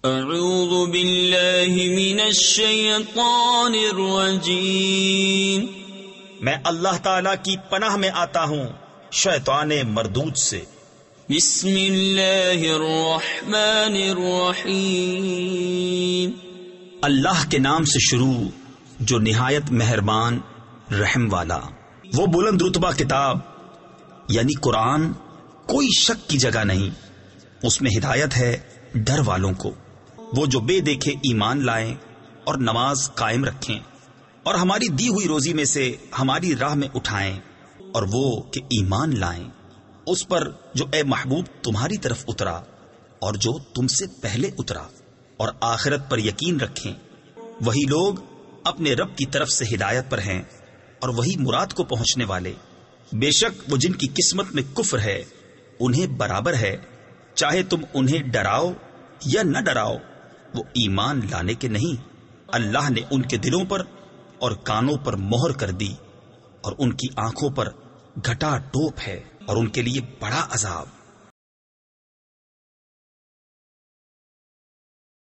اعوذ باللہ من الشیطان الرجیم، میں اللہ تعالی کی پناہ میں آتا ہوں شیطان مردود سے۔ بسم اللہ الرحمن الرحیم، اللہ کے نام سے شروع جو نہایت مہربان رحم والا۔ وہ بلند رتبہ کتاب یعنی قرآن کوئی شک کی جگہ نہیں، اس میں ہدایت ہے ڈر والوں کو، وہ جو بے دیکھے ایمان لائیں اور نماز قائم رکھیں اور ہماری دی ہوئی روزی میں سے ہماری راہ میں اٹھائیں، اور وہ کہ ایمان لائیں اس پر جو اے محبوب تمہاری طرف اترا اور جو تم سے پہلے اترا، اور آخرت پر یقین رکھیں۔ وہی لوگ اپنے رب کی طرف سے ہدایت پر ہیں اور وہی مراد کو پہنچنے والے۔ بے شک وہ جن کی قسمت میں کفر ہے انہیں برابر ہے، چاہے تم انہیں ڈراؤ یا نہ ڈراؤ، وہ ایمان لانے کے نہیں۔ اللہ نے ان کے دلوں پر اور کانوں پر مہر کر دی، اور ان کی آنکھوں پر گھٹا ٹوپ ہے، اور ان کے لیے بڑا عذاب۔